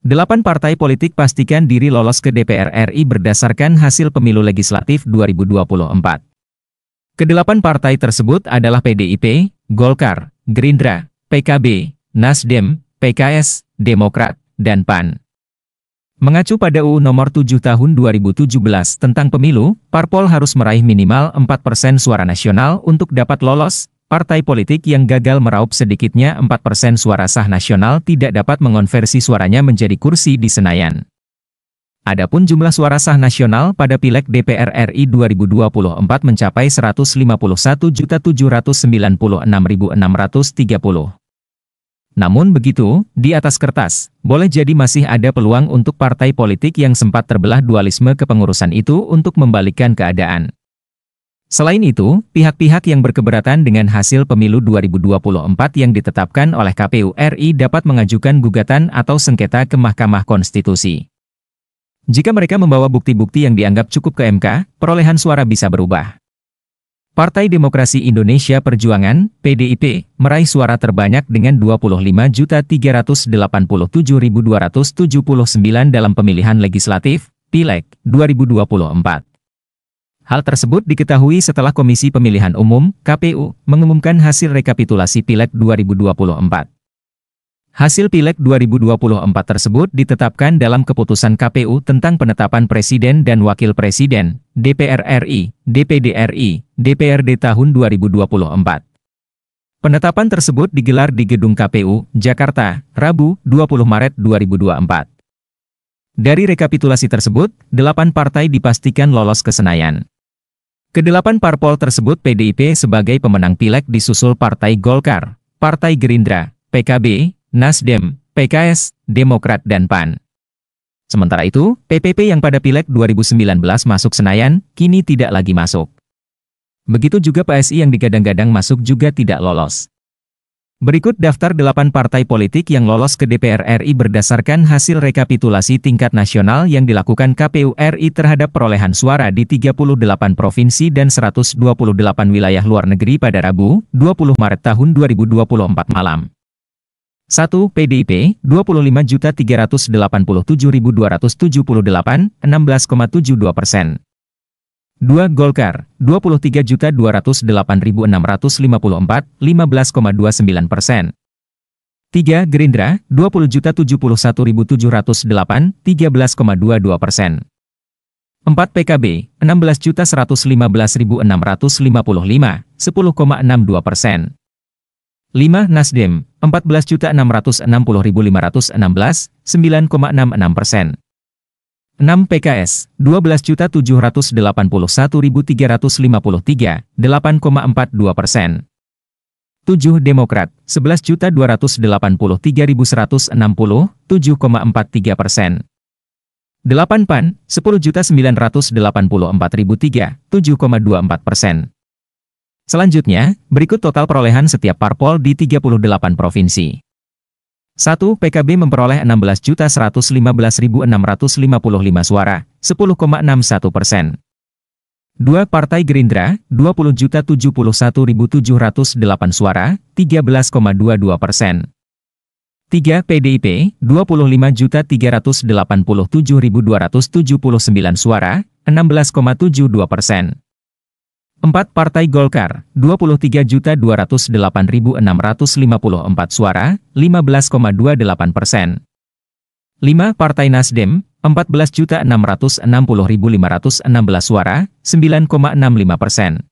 8 partai politik pastikan diri lolos ke DPR RI berdasarkan hasil pemilu legislatif 2024. Kedelapan partai tersebut adalah PDIP, Golkar, Gerindra, PKB, Nasdem, PKS, Demokrat, dan PAN. Mengacu pada UU Nomor 7 Tahun 2017 tentang pemilu, parpol harus meraih minimal 4% suara nasional untuk dapat lolos. Partai politik yang gagal meraup sedikitnya 4% suara sah nasional tidak dapat mengonversi suaranya menjadi kursi di Senayan. Adapun jumlah suara sah nasional pada Pileg DPR RI 2024 mencapai 151.796.630. Namun begitu, di atas kertas, boleh jadi masih ada peluang untuk partai politik yang sempat terbelah dualisme kepengurusan itu untuk membalikkan keadaan. Selain itu, pihak-pihak yang berkeberatan dengan hasil pemilu 2024 yang ditetapkan oleh KPU RI dapat mengajukan gugatan atau sengketa ke Mahkamah Konstitusi. Jika mereka membawa bukti-bukti yang dianggap cukup ke MK, perolehan suara bisa berubah. Partai Demokrasi Indonesia Perjuangan, PDIP, meraih suara terbanyak dengan 25.387.279 dalam pemilihan legislatif, Pileg, 2024. Hal tersebut diketahui setelah Komisi Pemilihan Umum, KPU, mengumumkan hasil rekapitulasi Pileg 2024. Hasil Pileg 2024 tersebut ditetapkan dalam keputusan KPU tentang penetapan Presiden dan Wakil Presiden, DPR RI, DPD RI, DPRD tahun 2024. Penetapan tersebut digelar di Gedung KPU, Jakarta, Rabu, 20 Maret 2024. Dari rekapitulasi tersebut, 8 partai dipastikan lolos ke Senayan. Kedelapan parpol tersebut PDIP sebagai pemenang Pileg disusul Partai Golkar, Partai Gerindra, PKB, Nasdem, PKS, Demokrat dan PAN. Sementara itu, PPP yang pada Pileg 2019 masuk Senayan, kini tidak lagi masuk. Begitu juga PSI yang digadang-gadang masuk juga tidak lolos. Berikut daftar 8 partai politik yang lolos ke DPR RI berdasarkan hasil rekapitulasi tingkat nasional yang dilakukan KPU RI terhadap perolehan suara di 38 provinsi dan 128 wilayah luar negeri pada Rabu, 20 Maret tahun 2024 malam. 1. PDIP, 25.387.278, 16,72%. 2. Golkar, 23.208.654, 15,29%. 3. Gerindra, 20.071.708, 13,22%. 4. PKB, 16.115.655, 10,62%. 5. Nasdem, 14.660.516, 9,66%. 6. PKS, 12.781.353, 8,42%. 7. Demokrat, 11.283.160, 7,43%. 8. PAN, 10.984.003, 7,24%. Selanjutnya, berikut total perolehan setiap parpol di 38 provinsi. 1. PKB memperoleh 16.115.655 suara, 10,61%. 2. Partai Gerindra, 20.071.708 suara, 13,22%. 3. PDIP, 25.387.279 suara, 16,72%. 4. Partai Golkar, 23.208.654 suara, 15,28%. 5. Partai Nasdem, 14.660.516 suara, 9,65%.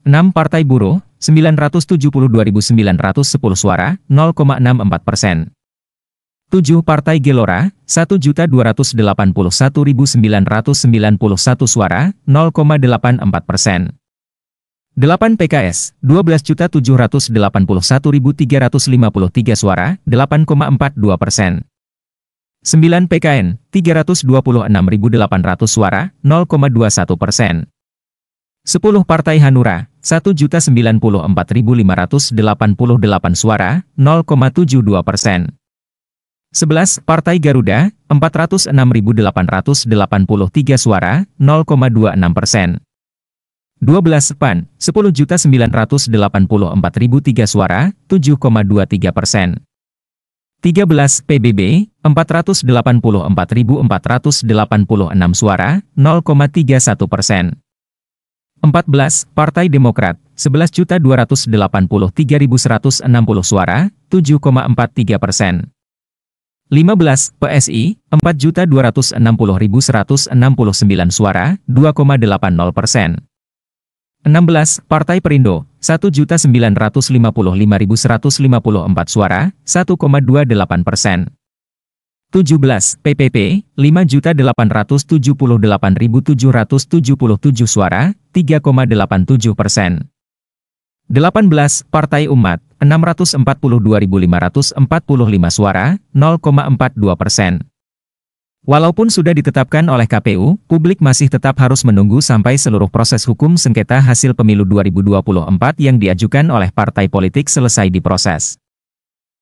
6. Partai Buruh, 972.910 suara, 0,64%. 7. Partai Gelora, 1.281.991 suara, 0,84%. 8. PKS, 12.781.353 suara, 8,42%. 9. PKN, 326.800 suara, 0,21%. 10. Partai Hanura, 1.094.588 suara, 0,72%. 11. Partai Garuda, 406.883 suara, 0,26%. 12. PAN, 10.984.003 suara, 7,23%. 13 PBB, 484.486 suara, 0,31%. 14 Partai Demokrat, 11.283.160 suara, 7,43%. 15 PSI, 4.260.169 suara, 2,80%. 16 Partai Perindo, 1.955.154 suara, 1,28%. 17 PPP, 5.878.777 suara, 3,87%. 18 Partai Umat, 642.545 suara, 0,42%. Walaupun sudah ditetapkan oleh KPU, publik masih tetap harus menunggu sampai seluruh proses hukum sengketa hasil pemilu 2024 yang diajukan oleh partai politik selesai diproses.